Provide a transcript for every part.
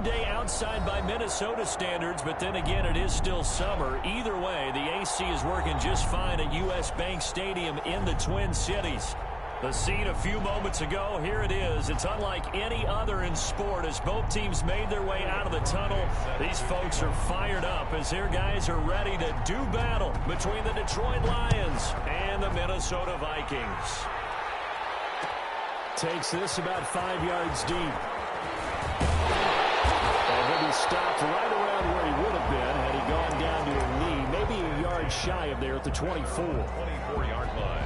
day outside by Minnesota standards, but then again, it is still summer. Either way, the AC is working just fine at U.S. Bank Stadium in the Twin Cities. The scene a few moments ago, here it is. It's unlike any other in sport as both teams made their way out of the tunnel. These folks are fired up as their guys are ready to do battle between the Detroit Lions and the Minnesota Vikings. Takes this about 5 yards deep. And he'll be stopped right around where he would have been had he gone down to a knee, maybe a yard shy of there at the 24. 24-yard line.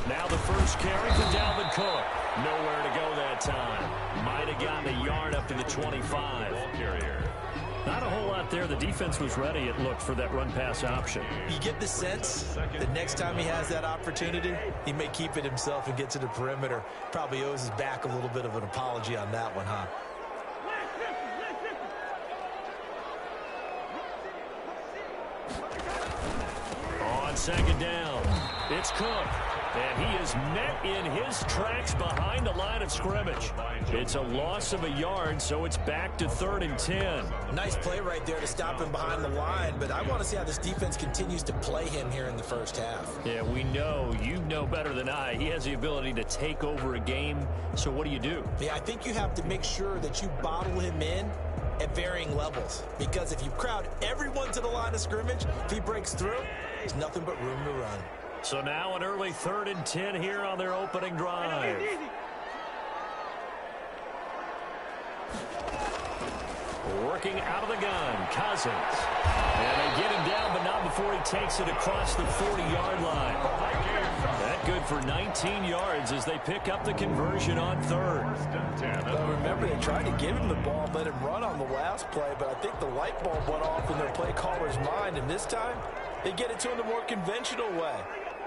Now the first carry for Dalvin Cook. Nowhere to go that time. Might have gotten a yard up to the 25. Ball carrier. Not a whole lot there. The defense was ready, it looked, for that run-pass option. You get the sense that next time he has that opportunity, he may keep it himself and get to the perimeter. Probably owes his back a little bit of an apology on that one, huh? On second down, it's Cook. And he is met in his tracks behind the line of scrimmage. It's a loss of a yard, so it's back to 3rd and 10. Nice play right there to stop him behind the line, but I want to see how this defense continues to play him here in the first half. Yeah, we know, you know better than I, he has the ability to take over a game, so what do? Yeah, I think you have to make sure that you bottle him in at varying levels, because if you crowd everyone to the line of scrimmage, if he breaks through, there's nothing but room to run. So now an early 3rd and 10 here on their opening drive. Working out of the gun, Cousins. And they get him down, but not before he takes it across the 40-yard line. That good for 19 yards as they pick up the conversion on 3rd. Well, remember, they tried to give him the ball and let him run on the last play, but I think the light bulb went off in their play caller's mind, and this time they get it to him the more conventional way,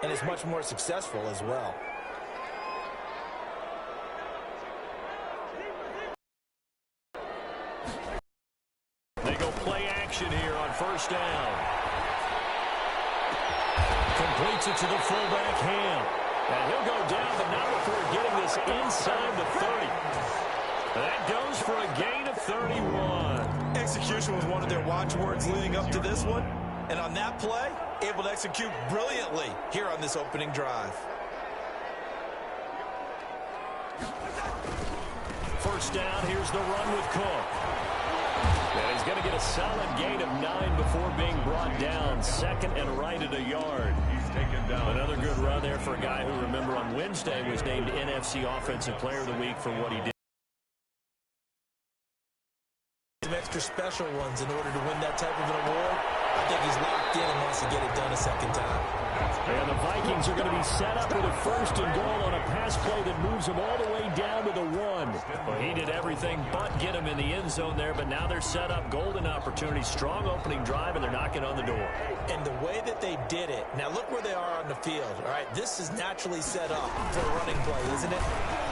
and it's much more successful as well. They go play action here on 1st down. Completes it to the fullback, Ham. And he'll go down, but not before getting this inside the 30. That goes for a gain of 31. Execution was one of their watchwords leading up to this one, and on that play, able to execute brilliantly here on this opening drive. 1st down, here's the run with Cook. And he's going to get a solid gain of 9 before being brought down. 2nd and right at a yard. He's taken down. Another good run there for a guy who, remember, on Wednesday was named NFC Offensive Player of the Week for what he did. Some extra special ones in order to win that type of an award. I think he's locked in and wants to get it done a second time. And the Vikings are going to be set up with a 1st and goal on a pass play that moves them all the way down to the 1. Well, he did everything but get him in the end zone there, but now they're set up. Golden opportunity, strong opening drive, and they're knocking on the door. And the way that they did it, now look where they are on the field. All right, this is naturally set up for a running play, isn't it?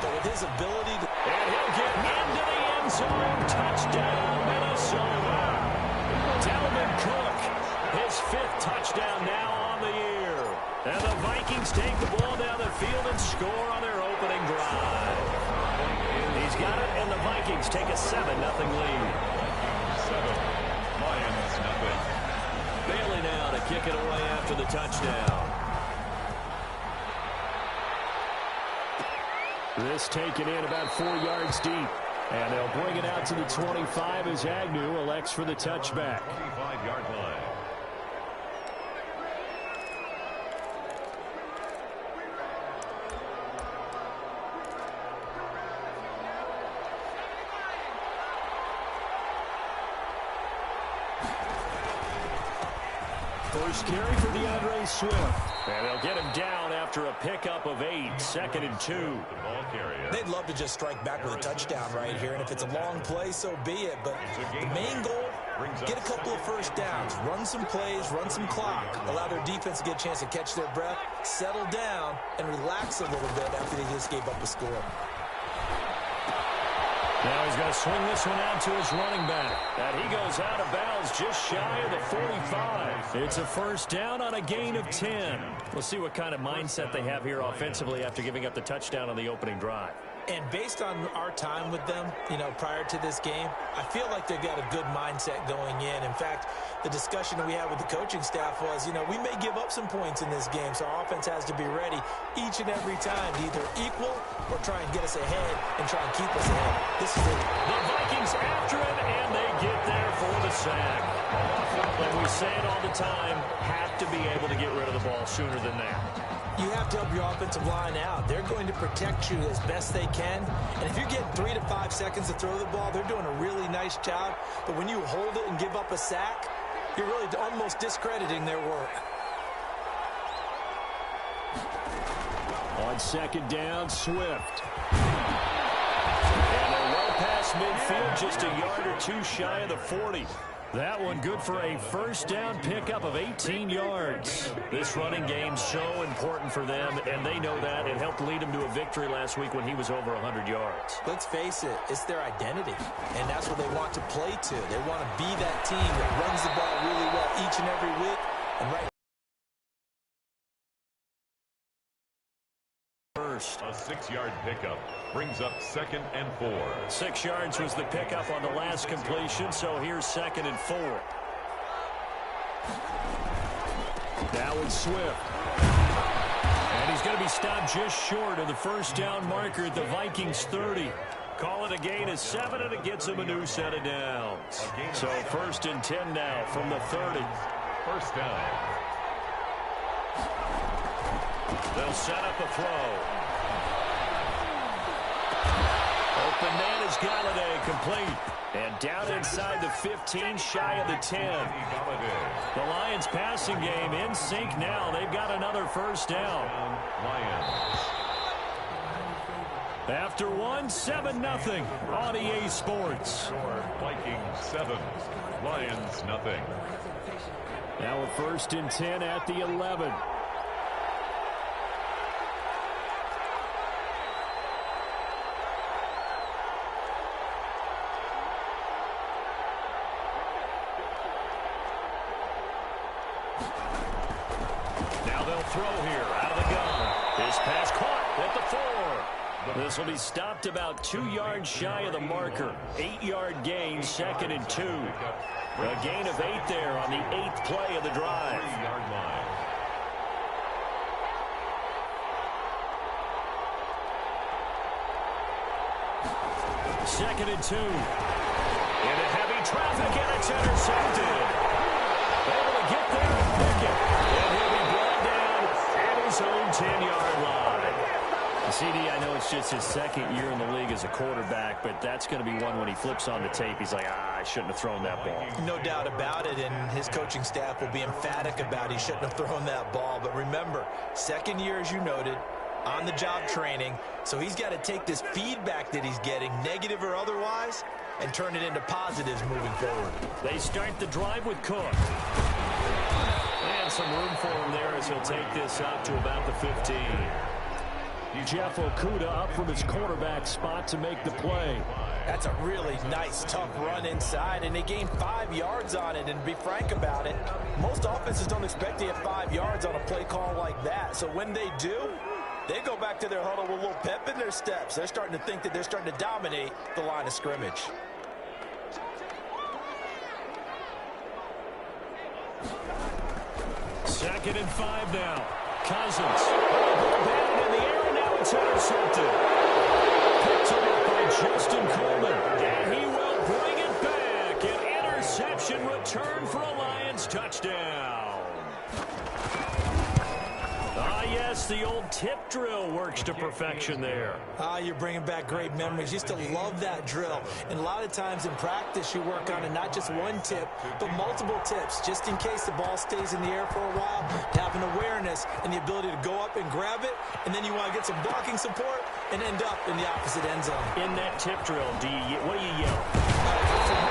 But with his ability to... And he'll get into the end zone. Touchdown, Minnesota. Dalvin Cook, his 5th touchdown now on the year. And the Vikings take the ball down the field and score on their opening drive. He's got it, and the Vikings take a 7-0 lead. 7, Lions nothing. Bailey now to kick it away after the touchdown. This taken in about 4 yards deep. And they'll bring it out to the 25 as Agnew elects for the touchback. 25-yard line. First carry for DeAndre Swift. And they'll get him down after a pickup of 8, 2nd and 2. The ball carrier. They'd love to just strike back with a touchdown right here, and if it's a long play, so be it. But the main goal Get a couple of first downs, run some plays, run some clock, allow their defense to get a chance to catch their breath, settle down, and relax a little bit after they just gave up a score. Now he's going to swing this one out to his running back. And he goes out of bounds just shy of the 45. It's a first down on a gain of 10. We'll see what kind of mindset they have here offensively after giving up the touchdown on the opening drive. And based on our time with them, prior to this game, I feel like they've got a good mindset going in. In fact, the discussion that we had with the coaching staff was, we may give up some points in this game, so our offense has to be ready each and every time to either equal or try and get us ahead and try and keep us ahead. This is it. The Vikings after it, and they get there for the sack. And we say it all the time, have to be able to get rid of the ball sooner than that. You have to help your offensive line out. They're going to protect you as best they can. And if you're getting 3 to 5 seconds to throw the ball, they're doing a really nice job. But when you hold it and give up a sack, you're really almost discrediting their work. On second down, Swift. And they're well past midfield, just a yard or two shy of the 40. That one good for a first down pickup of 18 yards. This running game's so important for them, and they know that. It helped lead them to a victory last week when he was over 100 yards. Let's face it, it's their identity, and that's what they want to play to. They want to be that team that runs the ball really well each and every week. And right first. A 6-yard pickup brings up 2nd and 4. 6 yards was the pickup on the last completion, so here's 2nd and 4. Now it's Swift. And he's going to be stopped just short of the first down marker at the Vikings 30. Call it a gain of 7, and it gets him a new set of downs. So 1st and 10 now from the 30. First down. They'll set up a throw. Open man is Galladay, complete. And down inside the 15, shy of the 10. The Lions passing game in sync now. They've got another first down. Lions. After 7-0 on EA Sports. Vikings 7, Lions nothing. Now a 1st and 10 at the 11. Throw here out of the gun. His pass caught at the 4. This will be stopped about 2 yards shy of the marker. 8-yard gain, 2nd and 2. A gain of 8 there on the 8th play of the drive. 3-yard line. Second and 2. Into heavy traffic, and it's intercepted. Able to get there and pick it. And he'll be brought down at his own 10-yard line. CD, I know it's just his 2nd year in the league as a quarterback, but that's going to be one when he flips on the tape. He's like, I shouldn't have thrown that ball. No doubt about it, and his coaching staff will be emphatic about he shouldn't have thrown that ball. But remember, 2nd year, as you noted, on-the-job training, so he's got to take this feedback that he's getting, negative or otherwise, and turn it into positives moving forward. They start the drive with Cook. And some room for him there as he'll take this out to about the 15. Jeff Okudah up from his quarterback spot to make the play. That's a really nice, tough run inside, and they gained 5 yards on it. And to be frank about it, most offenses don't expect to get 5 yards on a play call like that. So when they do, they go back to their huddle with a little pep in their steps. They're starting to think that they're starting to dominate the line of scrimmage. Second and 5 now. Cousins. Down in the air, and now it's intercepted. Picked up by Justin Coleman. And he will bring it back. An interception return for a Lions touchdown. Yes, the old tip drill works to perfection there. You're bringing back great memories. Used to love that drill. And a lot of times in practice, you work on it, not just one tip, but multiple tips, just in case the ball stays in the air for a while, to have an awareness and the ability to go up and grab it, and then you want to get some blocking support and end up in the opposite end zone. In that tip drill, what do you yell?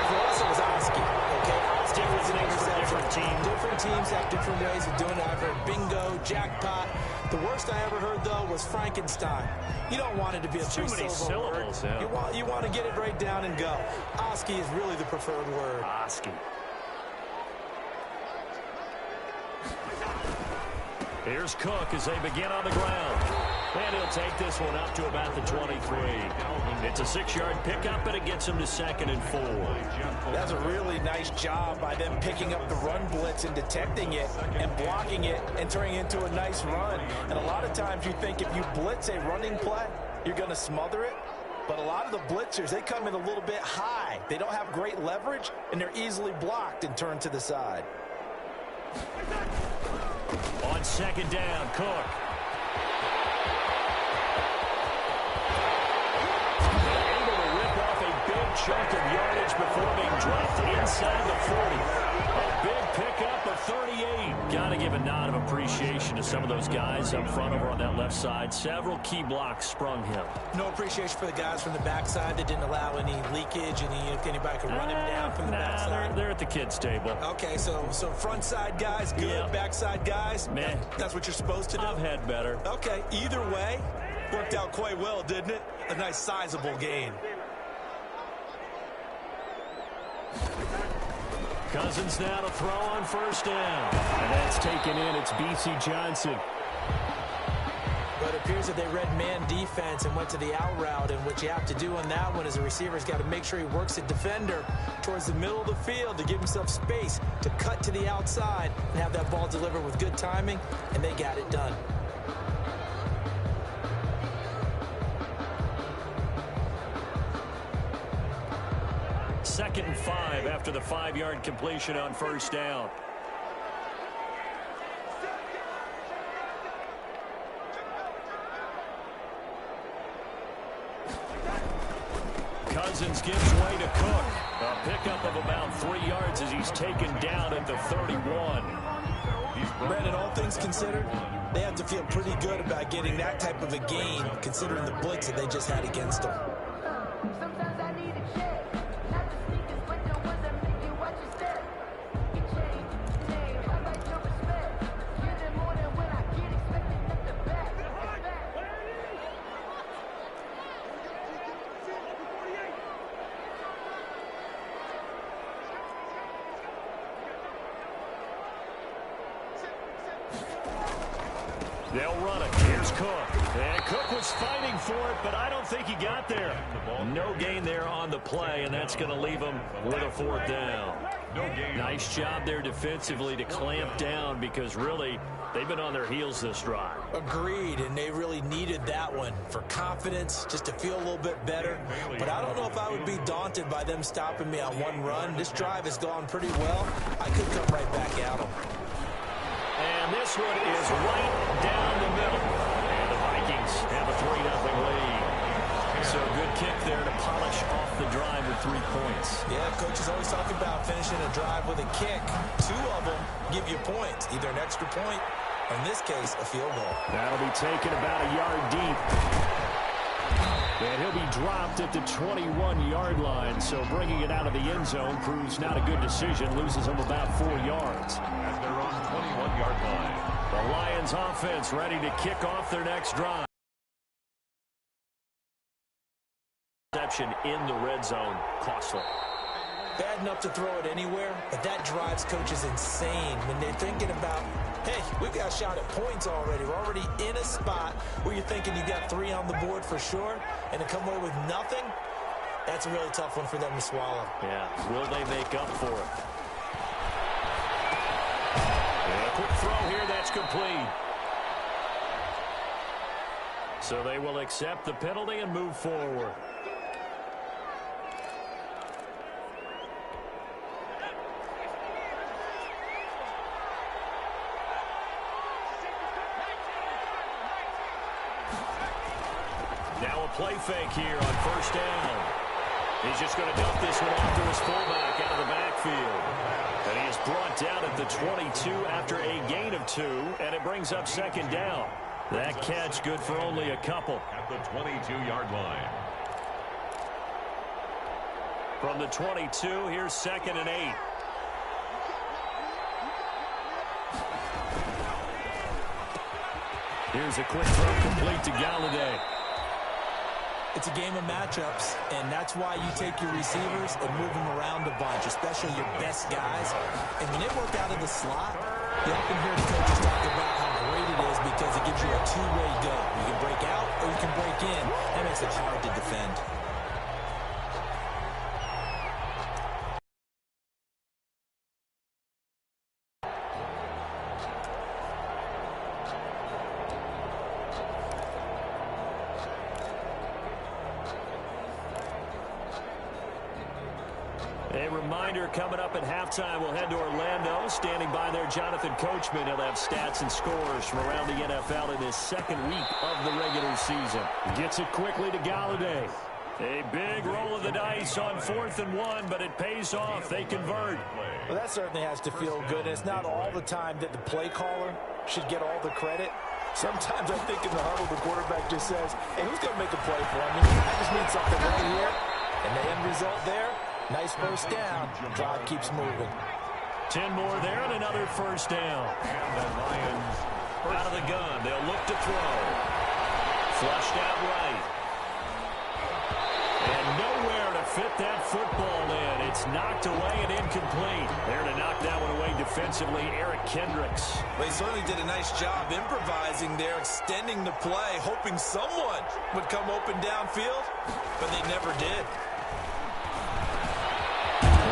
For us, so was Oski. Okay, Oski was an interception. Different teams. Different teams have different ways of doing it. I've heard bingo, jackpot. The worst I ever heard, though, was Frankenstein. You don't want it to be a too many syllables. word. Yeah. You want to get it right down and go. Oski is really the preferred word. Oski. Here's Cook as they begin on the ground. And he'll take this one up to about the 23. It's a 6-yard pickup, and it gets him to 2nd and 4. That's a really nice job by them picking up the run blitz and detecting it and blocking it and turning it into a nice run. And a lot of times you think if you blitz a running play, you're going to smother it. But a lot of the blitzers, they come in a little bit high. They don't have great leverage, and they're easily blocked and turned to the side. On 2nd down, Cook. Able to rip off a big chunk of yardage before being dropped inside the 40. A big pickup of 38. Got to give a nod of appreciation to some of those guys up front over on that left side. Several key blocks sprung him. No appreciation for the guys from the backside that didn't allow any leakage, anybody could run him down from the backside. They're at the kids' table. Okay, so front side guys, good. Yeah. Backside guys, man, that's what you're supposed to do. I've had better. Okay, either way, worked out quite well, didn't it? A nice sizable gain. Cousins now to throw on 1st down. And that's taken in. It's B.C. Johnson. But it appears that they read man defense and went to the out route. And what you have to do on that one as a receiver is got to make sure he works the defender towards the middle of the field to give himself space to cut to the outside and have that ball delivered with good timing. And they got it done. Second and 5 after the 5-yard completion on 1st down. Cousins gives way to Cook. A pickup of about 3 yards as he's taken down at the 31. Brandon, all things considered, they have to feel pretty good about getting that type of a gain considering the blitz that they just had against them. They'll run it. Here's Cook. And Cook was fighting for it, but I don't think he got there. No gain there on the play, and that's going to leave him with a 4th down. No gain. Nice job there defensively to clamp down because really they've been on their heels this drive. Agreed, and they really needed that one for confidence, just to feel a little bit better. But I don't know if I would be daunted by them stopping me on one run. This drive has gone pretty well. I could come right back at them. And this one is right down the middle. And the Vikings have a 3-0 lead. So a good kick there to polish off the drive with 3 points. Yeah, coach is always talking about finishing a drive with a kick. 2 of them give you points, either an extra point, or in this case, a field goal. That'll be taken about a yard deep. And he'll be dropped at the 21-yard line. So bringing it out of the end zone proves not a good decision. Loses him about 4 yards. As they're on 21-yard line. The Lions offense ready to kick off their next drive. Reception in the red zone. Costly. Bad enough to throw it anywhere, but that drives coaches insane when they're thinking about, hey, we've got a shot at points already. We're already in a spot where you're thinking you got 3 on the board for sure, and to come away with nothing, that's a really tough one for them to swallow. Yeah, will they make up for it? And a quick throw here, that's complete. So they will accept the penalty and move forward. Now a play fake here on 1st down. He's just going to dump this one off to his fullback out of the backfield. And he is brought down at the 22 after a gain of 2, and it brings up 2nd down. That catch good for only a couple. At the 22-yard line. From the 22, here's 2nd and 8. Here's a quick throw complete to Galladay. It's a game of matchups, and that's why you take your receivers and move them around a bunch, especially your best guys. And when they work out of the slot, you often hear the coaches talk about how great it is because it gives you a two-way go. You can break out or you can break in. That makes it hard to defend. A reminder, coming up at halftime, we'll head to Orlando. Standing by there, Jonathan Coachman. He'll have stats and scores from around the NFL in his second week of the regular season. Gets it quickly to Galladay. A big roll of the dice on 4th and 1, but it pays off. They convert. Well, that certainly has to feel good. It's not all the time that the play caller should get all the credit. Sometimes I think in the huddle, the quarterback just says, hey, who's going to make a play for me? I just need something right here. And the end result there, nice first down. Drive keeps moving. 10 more there and another first down. And the Lions Out of the gun. They'll look to throw. Flushed out right. And nowhere to fit that football in. It's knocked away and incomplete. There to knock that one away defensively, Eric Kendricks. Well, he certainly did a nice job improvising there, extending the play, hoping someone would come open downfield, but they never did.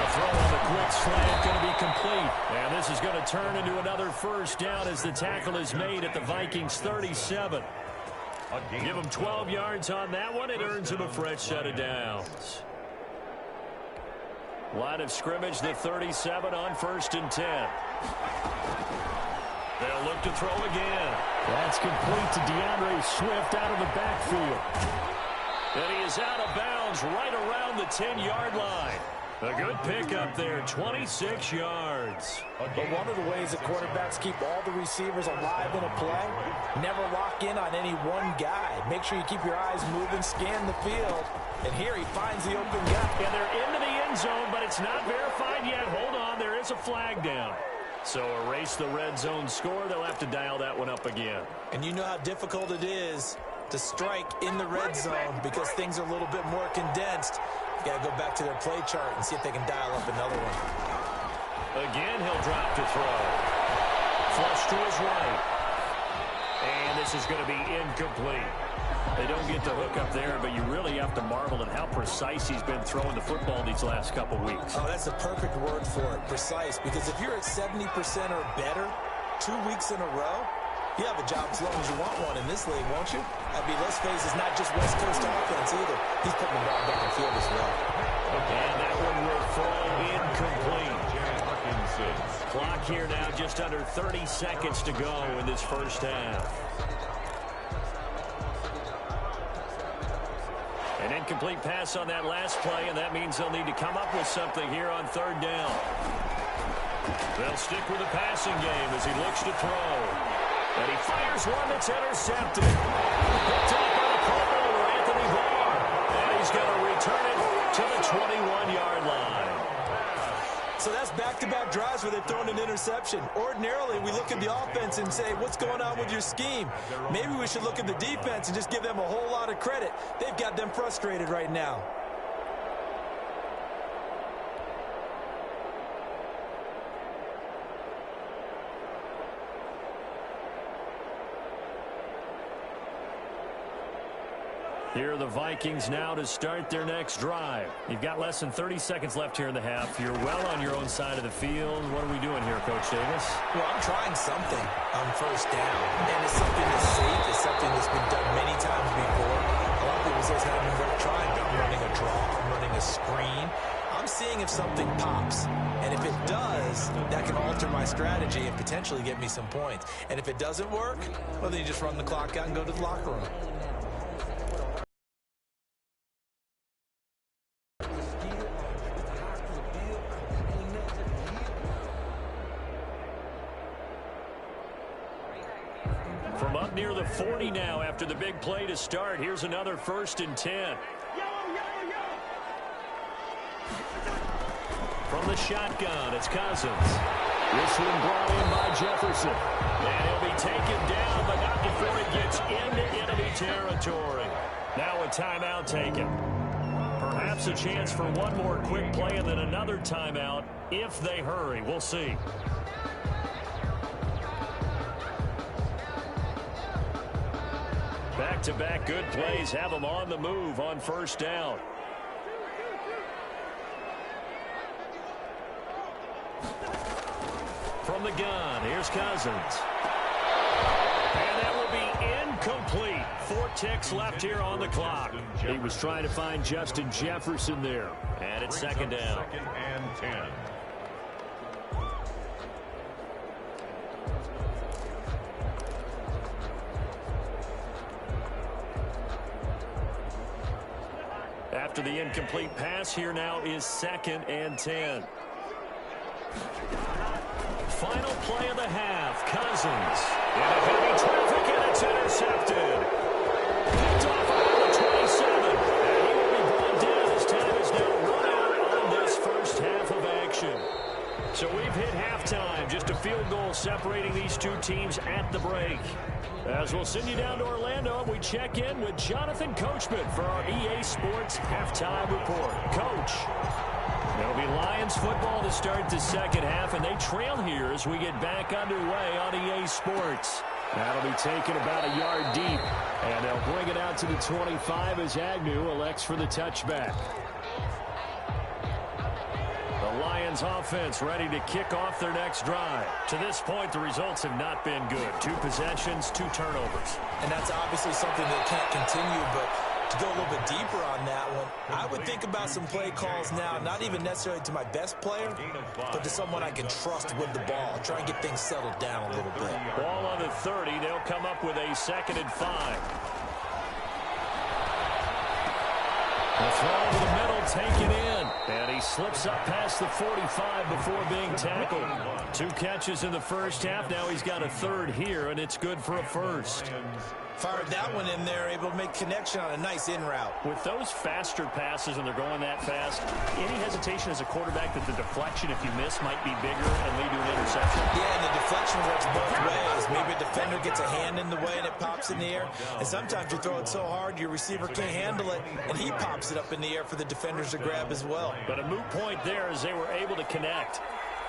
Throw on the quick slant, going to be complete. And this is going to turn into another first down as the tackle is made at the Vikings 37. Give them 12 yards on that one. It earns them a fresh set of downs. Line of scrimmage, the 37 on 1st and 10. They'll look to throw again. That's complete to DeAndre Swift out of the backfield. And he is out of bounds right around the 10-yard line. A good pickup there, 26 yards. But one of the ways that quarterbacks keep all the receivers alive in a play, never lock in on any one guy. Make sure you keep your eyes moving, scan the field. And here he finds the open guy. And they're into the end zone, but it's not verified yet. Hold on, there is a flag down. So erase the red zone score. They'll have to dial that one up again. And you know how difficult it is to strike in the red zone because things are a little bit more condensed. You got to go back to their play chart and see if they can dial up another one. Again, he'll drop to throw. Flush to his right. And this is going to be incomplete. They don't get the hook up there, but you really have to marvel at how precise he's been throwing the football these last couple weeks. Oh, that's a perfect word for it, precise. Because if you're at 70% or better 2 weeks in a row, you have a job as long as you want one in this league, won't you? I mean, let's face it, it's not just West Coast offense either. He's putting the ball downfield as well. And that one will fall incomplete. Clock here now, just under 30 seconds to go in this first half. An incomplete pass on that last play, and that means they'll need to come up with something here on 3rd down. They'll stick with the passing game as he looks to throw. And he fires one that's intercepted. Picked up by the corner, Anthony Barr. And he's going to return it to the 21-yard line. So that's back-to-back drives where they've thrown an interception. Ordinarily, we look at the offense and say, what's going on with your scheme? Maybe we should look at the defense and just give them a whole lot of credit. They've got them frustrated right now. Here are the Vikings now to start their next drive. You've got less than 30 seconds left here in the half. You're well on your own side of the field. What are we doing here, Coach Davis? Well, I'm trying something on 1st down. And it's something that's safe. It's something that's been done many times before. A lot of people say it's not even worth trying. I'm running a draw. I'm running a screen. I'm seeing if something pops. And if it does, that can alter my strategy and potentially get me some points. And if it doesn't work, well, then you just run the clock out and go to the locker room. From up near the 40 now after the big play to start. Here's another 1st and 10. From the shotgun, it's Cousins. This one brought in by Jefferson. And he'll be taken down, but not before he gets into enemy territory. Now a timeout taken. Perhaps a chance for one more quick play and then another timeout if they hurry. We'll see. Back-to-back good plays have them on the move on first down. From the gun, here's Cousins. And that will be incomplete. 4 ticks left here on the clock. He was trying to find Justin Jefferson there. And it's second down. Second and 10. After the incomplete pass, here now is second and 10. Final play of the half. Cousins. In heavy traffic, and it's intercepted. Picked off around the 27. And he will be brought down. His time is now run out on this first half of action. So we've hit halftime. Just a field goal separating these two teams at the break. As we'll send you down to Orlando, we check in with Jonathan Coachman for our EA Sports Halftime Report. Coach. It'll be Lions football to start the second half, and they trail here as we get back underway on EA Sports. That'll be taken about a yard deep, and they'll bring it out to the 25 as Agnew elects for the touchback. The Lions offense ready to kick off their next drive. To this point, the results have not been good. 2 possessions, 2 turnovers. And that's obviously something that can't continue, but to go a little bit deeper on that one, I would think about some play calls now, not even necessarily to my best player, but to someone I can trust with the ball. Try and get things settled down a little bit. Ball on the 30. They'll come up with a 2nd and 5. The throw over the middle, taken in. And he slips up past the 45 before being tackled. 2 catches in the first half. Now he's got a 3rd here, and it's good for a 1st. Fired that one in there, able to make connection on a nice in route. With those faster passes and they're going that fast, any hesitation as a quarterback that the deflection, if you miss, might be bigger and lead to an interception? Yeah, and the deflection works both ways. Maybe a defender gets a hand in the way and it pops in the air. And sometimes you throw it so hard your receiver can't handle it, and he pops it up in the air for the defenders to grab as well. But a moot point there as they were able to connect.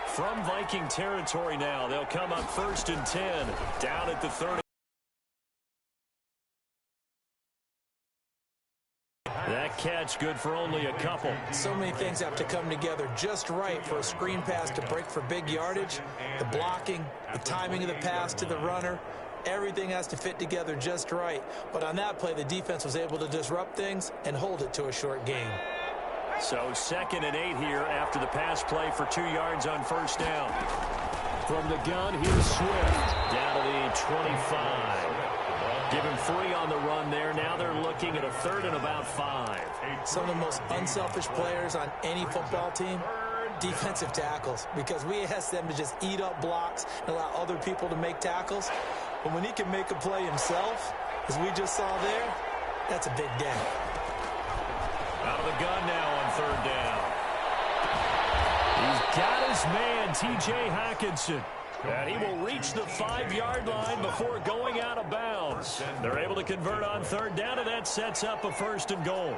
From Viking territory now, they'll come up 1st and 10, down at the 30. That catch good for only a couple. So many things have to come together just right for a screen pass to break for big yardage. The blocking, the timing of the pass to the runner, everything has to fit together just right. But on that play, the defense was able to disrupt things and hold it to a short game. So 2nd and 8 here after the pass play for 2 yards on first down. From the gun, here's Swift. Down to the 25. Give him 3 on the run there. Now they're looking at a 3rd and about 5. Some of the most unselfish players on any football team, defensive tackles, because we ask them to just eat up blocks and allow other people to make tackles. But when he can make a play himself, as we just saw there, that's a big day. Out of the gun now on 3rd down. He's got his man, T.J. Hockenson. And he will reach the 5-yard line before going out of bounds. They're able to convert on 3rd down, and that sets up a 1st and goal.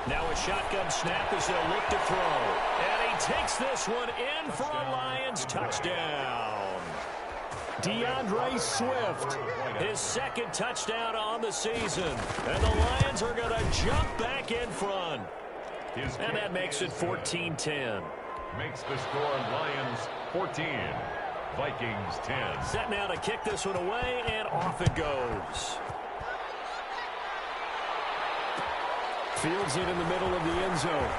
Now a shotgun snap as they'll look to throw. And he takes this one in for a Lions touchdown. DeAndre Swift, his 2nd touchdown on the season. And the Lions are going to jump back in front. And that makes it 14-10. Makes the score Lions 14, Vikings 10. Set now to kick this one away, and off it goes. Fields it in the middle of the end zone.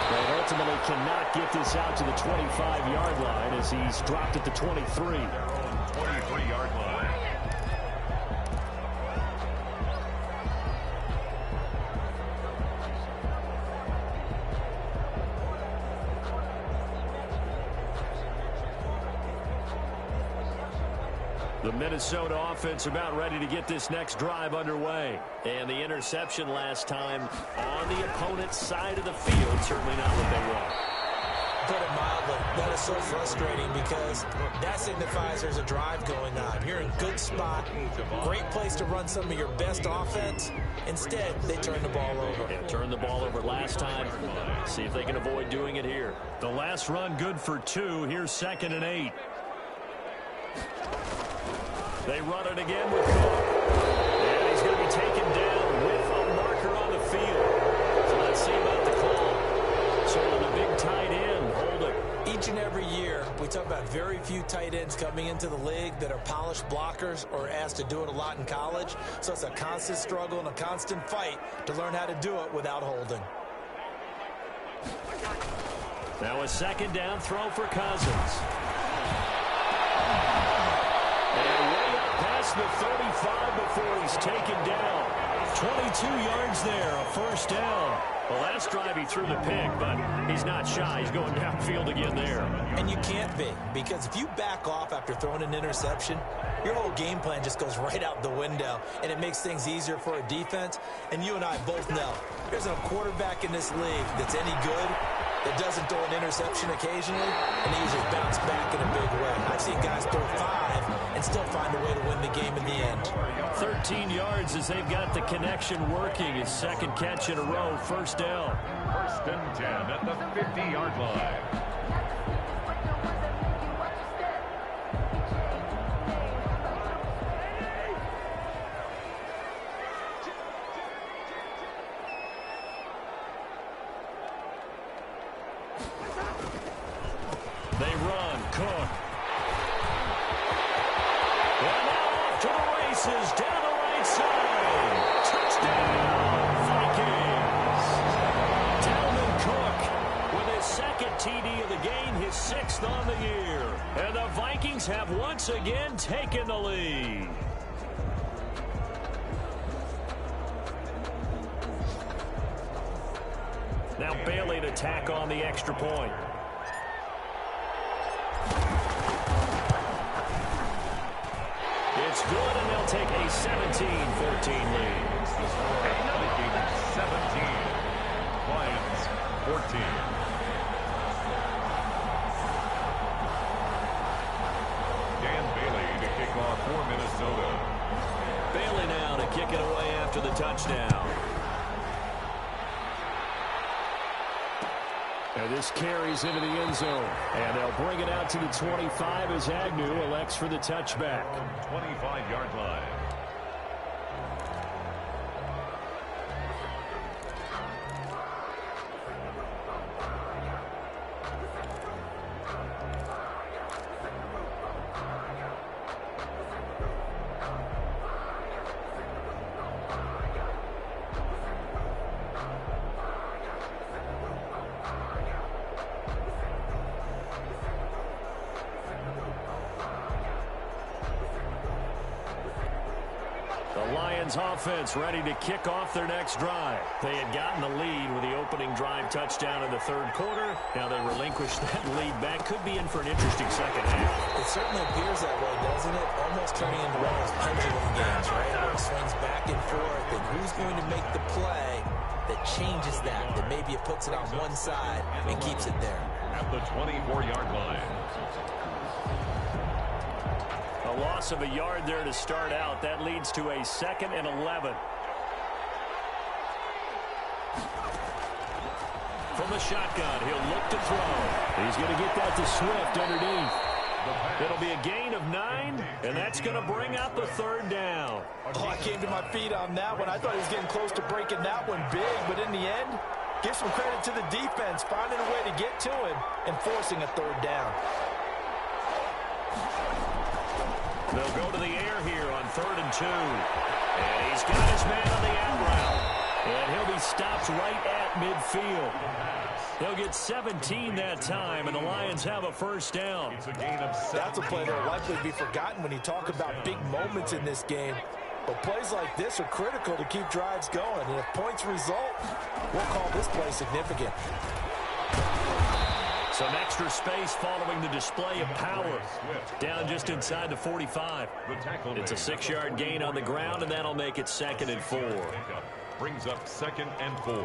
They ultimately cannot get this out to the 25-yard line as he's dropped at the 23. 23-yard line. The Minnesota offense about ready to get this next drive underway. And the interception last time on the opponent's side of the field. Certainly not what they want. Put it mildly, that is so frustrating because that signifies there's a drive going on. You're in good spot, great place to run some of your best offense. Instead, they turn the ball over. Yeah, turned the ball over last time. See if they can avoid doing it here. The last run good for 2. Here's 2nd and 8. They run it again with Cook. And he's going to be taken down with a marker on the field. So let's see about the call. So the big tight end, holding. Each and every year, we talk about very few tight ends coming into the league that are polished blockers or asked to do it a lot in college. So it's a constant struggle and a constant fight to learn how to do it without holding. Now a 2nd down throw for Cousins. And way up past the 35 before he's taken down. 22 yards there, a 1st down. Well, last drive he threw the pick, but he's not shy. He's going downfield again there. And you can't be, because if you back off after throwing an interception, your whole game plan just goes right out the window, and it makes things easier for a defense. And you and I both know there's a quarterback in this league that's any good that doesn't throw an interception occasionally, and they usually bounce back in a big way. I've seen guys throw 5 and still find a way to win the game in the end. 13 yards as they've got the connection working. His 2nd catch in a row, 1st down. 1st and 10 at the 50-yard line. They run. Cook. And now off to the races. Down the right side. Touchdown, Vikings. Dalvin Cook with his 2nd TD of the game, his 6th on the year. And the Vikings have once again taken the lead. Now Bailey to tack on the extra point. It's good, and they'll take a 17-14 lead. Vikings 17, Lions 14. Dan Bailey to kick off for Minnesota. Bailey now to kick it away after the touchdown. And this carries into the end zone. And they'll bring it out to the 25 as Agnew elects for the touchback. 25-yard line. Offense ready to kick off their next drive. They had gotten the lead with the opening drive touchdown in the 3rd quarter. Now they relinquish that lead back. Could be in for an interesting 2nd half. It certainly appears that way, doesn't it? Almost turning into one of those pendulum games, right? Where it swings back and forth, and who's going to make the play that changes that maybe it puts it on one side and keeps it there. At the 24-yard line. A loss of a yard there to start out. That leads to a 2nd and 11. From the shotgun, he'll look to throw. He's going to get that to Swift underneath. It'll be a gain of 9, and that's going to bring up a 3rd down. Oh, I came to my feet on that one. I thought he was getting close to breaking that one big, but in the end, give some credit to the defense, finding a way to get to him and forcing a 3rd down. They'll go to the air here on 3rd and 2. And he's got his man on the out route. And he'll be stopped right at midfield. They'll get 17 that time, and the Lions have a 1st down. It's a gain of 7. That's a play that will likely be forgotten when you talk about big moments in this game. But plays like this are critical to keep drives going. And if points result, we'll call this play significant. Some extra space following the display of power. Down just inside the 45. It's a 6-yard gain on the ground, and that'll make it 2nd and 4. Brings up 2nd and 4.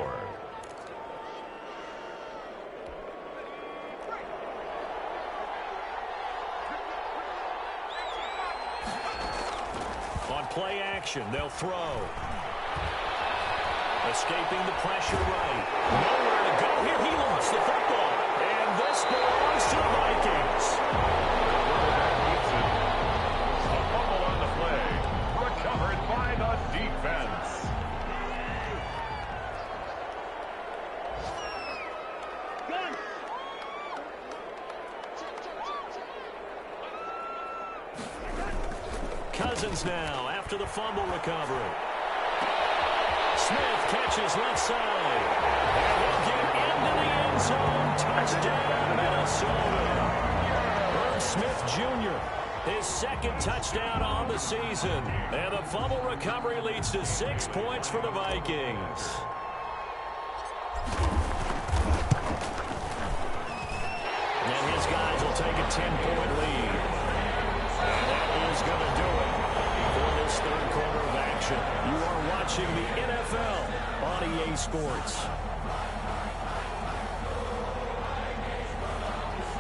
On play action, they'll throw. Escaping the pressure right. Nowhere to go here. He lost the football. And this belongs to the Vikings. A fumble on the play. Recovered by the defense. Cousins now after the fumble recovery. Smith catches left side. And he'll get into the end zone. Touchdown, Minnesota. Herb Smith Jr., his 2nd touchdown on the season. And the fumble recovery leads to 6 points for the Vikings. And his guys will take a 10-point lead. And that is going to do it for this 3rd quarter of action. You are watching the NFL on EA Sports.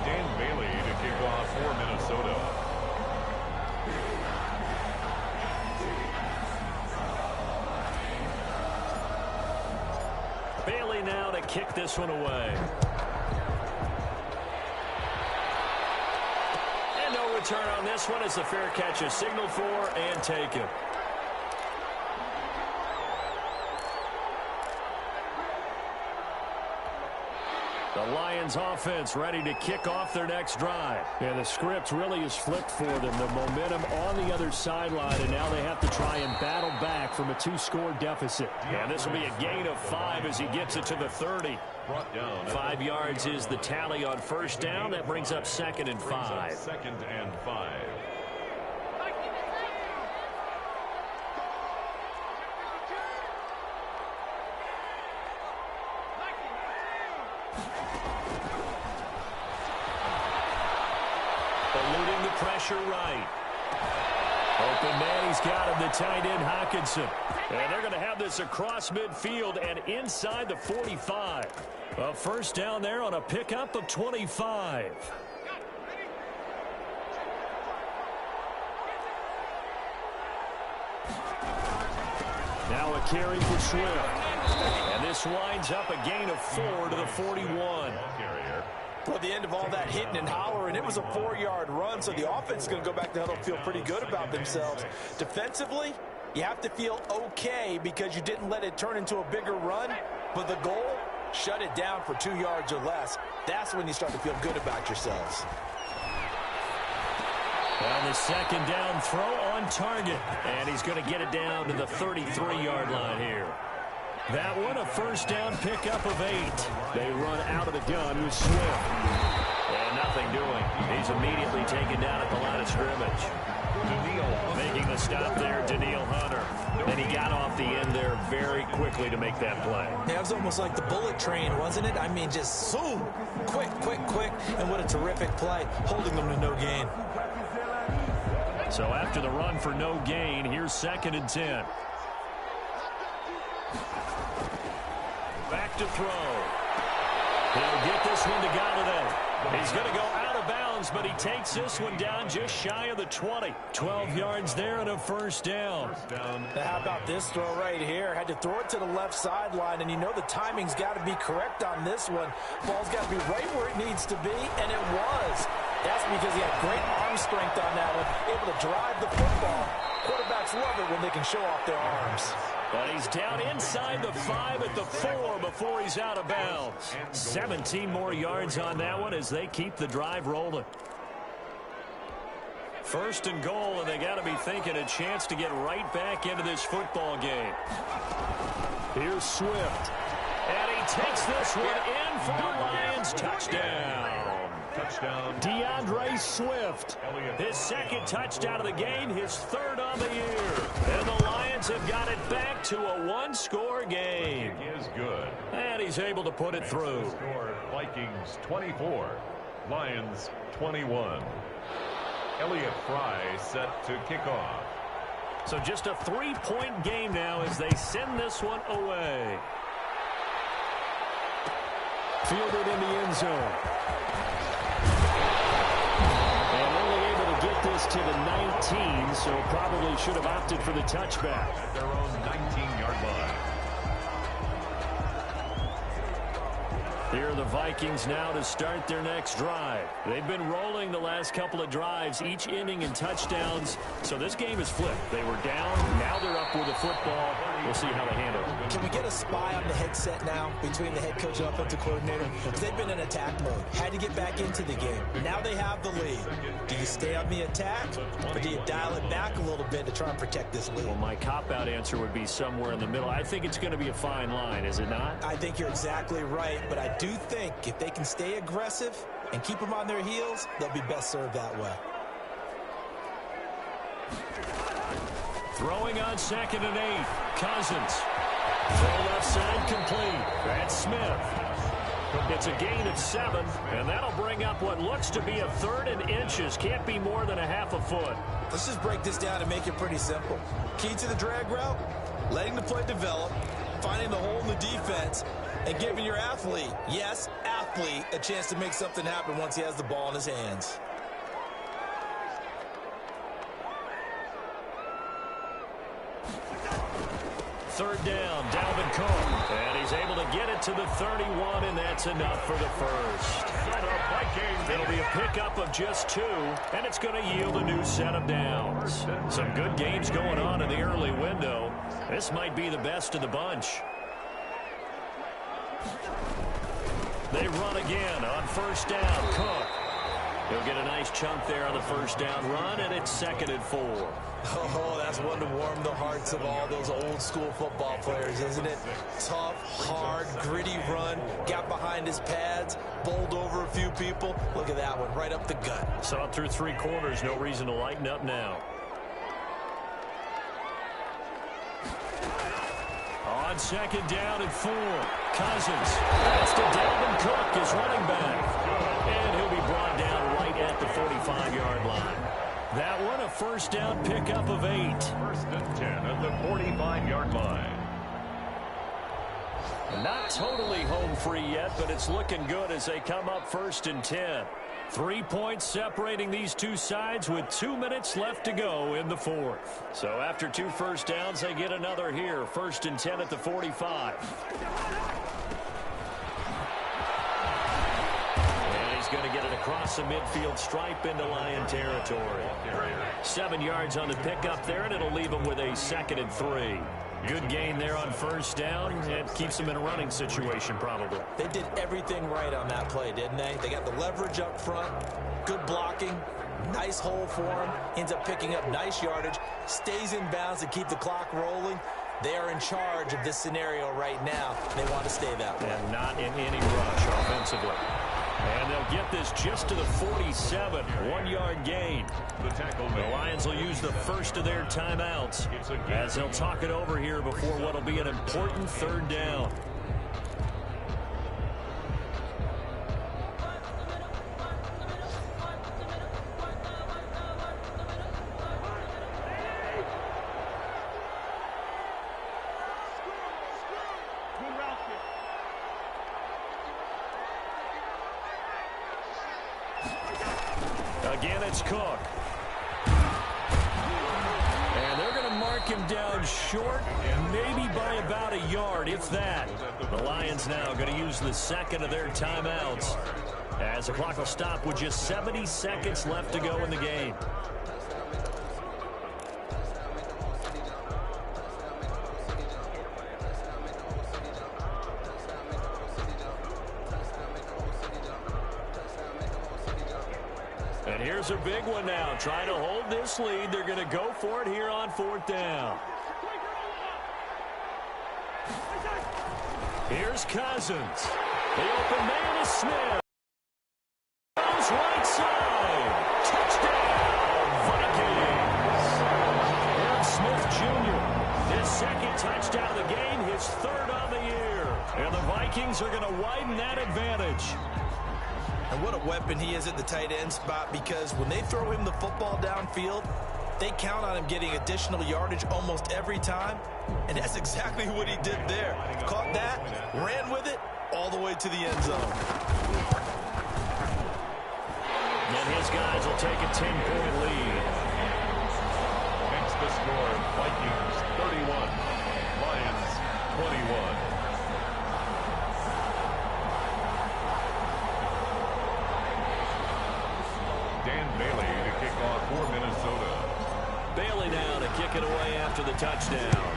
Dan Bailey to kick off for Minnesota. Bailey now to kick this one away. And no return on this one as the fair catch is signaled for and taken. The Lions offense ready to kick off their next drive. And the script really is flipped for them. The momentum on the other sideline, and now they have to try and battle back from a 2-score deficit. And this will be a gain of 5 as he gets it to the 30. 5 yards is the tally on 1st down. That brings up 2nd and 5. 2nd and 5. Eluding the pressure right. Open man, he's got him, the tight end Hockenson. And they're going to have this across midfield and inside the 45. A 1st down there on a pickup of 25. Now a carry for Swift. And this winds up a gain of 4 to the 41. Well, at the end of all that hitting and hollering, it was a 4-yard run, so the offense is going to go back to huddle and feel pretty good about themselves. Defensively, you have to feel okay because you didn't let it turn into a bigger run, but the goal, shut it down for 2 yards or less. That's when you start to feel good about yourselves. On the 2nd down throw on target, and he's going to get it down to the 33-yard line here. That one, a 1st down pickup of 8. They run out of the gun with Swift. And nothing doing. He's immediately taken down at the line of scrimmage. Making the stop there, Danielle Hunter. And he got off the end there very quickly to make that play. Yeah, it was almost like the bullet train, wasn't it? I mean, just zoom. Quick, quick, quick. And what a terrific play, holding them to no gain. So after the run for no gain, here's 2nd and 10. Back to throw. He'll get this one to Golladay. He's going to go out of bounds, but he takes this one down just shy of the 20. 12 yards there and a 1st down. Now, how about this throw right here? Had to throw it to the left sideline, and you know the timing's got to be correct on this one. Ball's got to be right where it needs to be, and it was. That's because he had great arm strength on that one, able to drive the football. Quarterbacks love it when they can show off their arms. But he's down inside the 5 at the 4 before he's out of bounds. 17 more yards on that one as they keep the drive rolling. 1st and goal, and they got to be thinking a chance to get right back into this football game. Here's Swift. And he takes this one in for the Lions. Touchdown. DeAndre Swift. His 2nd touchdown of the game, his 3rd on the year. And the Lions have got it back to a 1-score game. Is good. And he's able to put it through. Vikings 24, Lions 21. Elliott Fry set to kick off. So just a 3-point game now as they send this one away. Fielded in the end zone. And only able to get this to the 19, so probably should have opted for the touchback. At their own 19-yard line. Here are the Vikings now to start their next drive. They've been rolling the last couple of drives, each inning in touchdowns. So this game is flipped. They were down. Now they're up with the football. We'll see how they handle it. Can we get a spy on the headset now between the head coach and offensive coordinator? Because they've been in attack mode. Had to get back into the game. Now they have the lead. Do you stay on the attack, or do you dial it back a little bit to try and protect this lead? Well, my cop-out answer would be somewhere in the middle. I think it's going to be a fine line, is it not? I think you're exactly right, but I do think if they can stay aggressive and keep them on their heels, they'll be best served that way. Throwing on 2nd and 8. Cousins. Throw left side complete. That's Smith. It's a gain of 7, and that'll bring up what looks to be a 3rd and inches. Can't be more than a half a foot. Let's just break this down and make it pretty simple. Key to the drag route, letting the play develop, finding the hole in the defense, and giving your athlete, yes, athlete, a chance to make something happen once he has the ball in his hands. Third down, Dalvin Cook. And he's able to get it to the 31, and that's enough for the first. It'll be a pickup of just 2, and it's going to yield a new set of downs. Some good games going on in the early window. This might be the best of the bunch. They run again on first down. Cook. He'll get a nice chunk there on the first down run, and it's 2nd and 4. Oh, that's one to warm the hearts of all those old school football players, isn't it? Tough, hard, gritty run, got behind his pads, bowled over a few people. Look at that one, right up the gut. Saw it through 3 quarters, no reason to lighten up now. On 2nd down and 4, Cousins. That's to Dalvin Cook, his running back. And he'll be brought down right at the 45-yard line. That one a first down pickup of 8. 1st and 10 at the 45-yard line. Not totally home free yet, but it's looking good as they come up 1st and 10. 3 points separating these two sides with 2 minutes left to go in the 4th. So after 2 first downs, they get another here. 1st and 10 at the 45. And he's going to get it across the midfield stripe into Lion territory. 7 yards on the pickup there, and it'll leave him with a 2nd and 3. Good gain there on first down. It keeps them in a running situation probably. They did everything right on that play, didn't they? They got the leverage up front, good blocking, nice hole for him, ends up picking up nice yardage, stays in bounds to keep the clock rolling. They are in charge of this scenario right now. They want to stay that way. And not in any rush offensively. And they'll get this just to the 47, 1-yard gain. The Lions will use the first of their timeouts as they'll talk it over here before what will be an important 3rd down. Again, it's Cook. And they're going to mark him down short, maybe by about a yard, if that. The Lions now going to use the 2nd of their timeouts as the clock will stop with just 70 seconds left to go in the game. And here's a big one now. Trying to hold this lead. They're going to go for it here on 4th down. Here's Cousins. The open man is Smith. Goes right side. Touchdown, Vikings. Aaron Smith Jr. His 2nd touchdown of the game, his 3rd on the year. And the Vikings are going to widen that advantage. And what a weapon he is at the tight end spot, because when they throw him the football downfield, they count on him getting additional yardage almost every time. And that's exactly what he did there. Caught that, ran with it, all the way to the end zone. And his guys will take a 10-point lead. Makes the score Vikings 31, Lions 21. Dan Bailey to kick off for Minnesota. Bailey now to kick it away after the touchdown.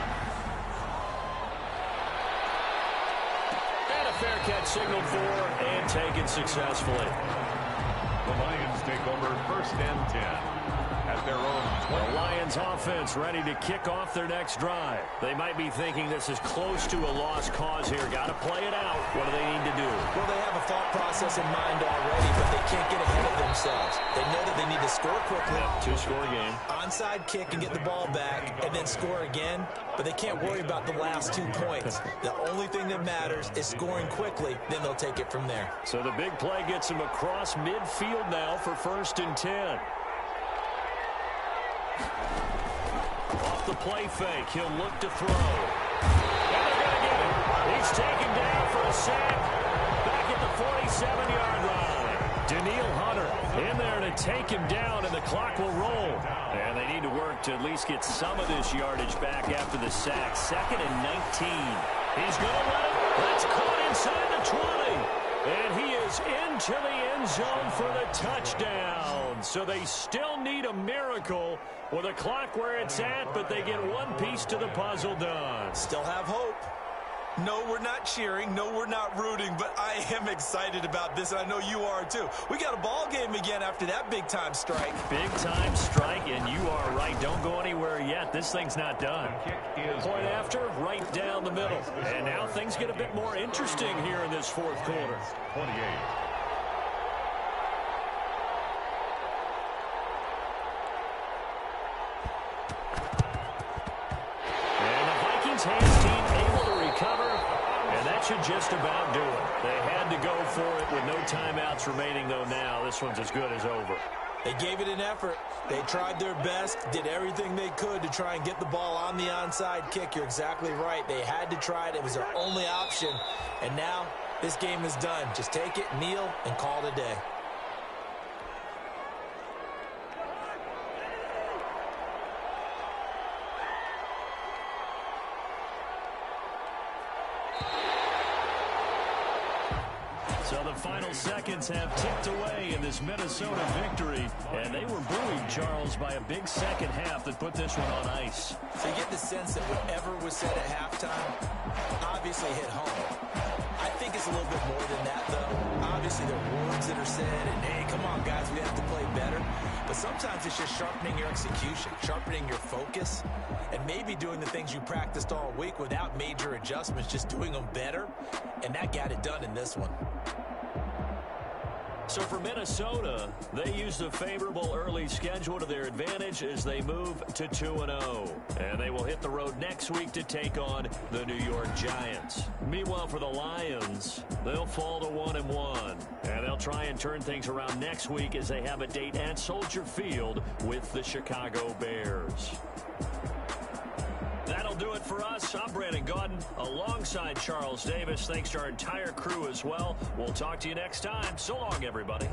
And a fair catch signaled for and taken successfully. The Lions take over 1st and 10 at their own 20. The Lions offense ready to kick off their next drive. They might be thinking this is close to a lost cause here. Got to play it out. What do they need to do? Well, they have a thought process in mind already, but they can't get ahead of themselves. They know that they need to score quickly. Two-score game. Onside kick and get the ball back and then score again, but they can't worry about the last 2 points. The only thing that matters is scoring quickly, then they'll take it from there. So the big play gets him across midfield now for 1st and 10. Off the play fake, he'll look to throw. And they're going to get him. He's taken down for a sack. Back at the 47-yard line. Danielle Hunter in there to take him down, and the clock will roll. And they need to work to at least get some of this yardage back after the sack. 2nd and 19. He's going to let it. That's caught inside the 20. And he is into the end zone for the touchdown. So they still need a miracle with a clock where it's at, but they get one piece to the puzzle done. Still have hope. No, we're not cheering. No, we're not rooting, but I am excited about this, and I know you are too. We got a ball game again after that big-time strike. Big-time strike, and you are right. Don't go anywhere yet. This thing's not done. Point after, right down the middle. And now things get a bit more interesting here in this 4th quarter. 28. Hands team able to recover, and that should just about do it. They had to go for it with no timeouts remaining, though. Now this one's as good as over. They gave it an effort. They tried their best, did everything they could to try and get the ball on the onside kick. You're exactly right. They had to try it. It was their only option, and now this game is done. Just take it, kneel, and call it a day. So the final seconds have ticked away in this Minnesota victory, and they were buoyed, Charles, by a big second half that put this one on ice. So you get the sense that whatever was said at halftime obviously hit home. I think it's a little bit more than that, though. Obviously, there are words that are said, and hey, come on, guys, we have to play better. But sometimes it's just sharpening your execution, sharpening your focus, and maybe doing the things you practiced all week without major adjustments, just doing them better. And that got it done in this one. So for Minnesota, they use the favorable early schedule to their advantage as they move to 2-0. And they will hit the road next week to take on the New York Giants. Meanwhile, for the Lions, they'll fall to 1-1. And they'll try and turn things around next week as they have a date at Soldier Field with the Chicago Bears. That'll do it for us. I'm Brandon Gaudin alongside Charles Davis. Thanks to our entire crew as well. We'll talk to you next time. So long, everybody.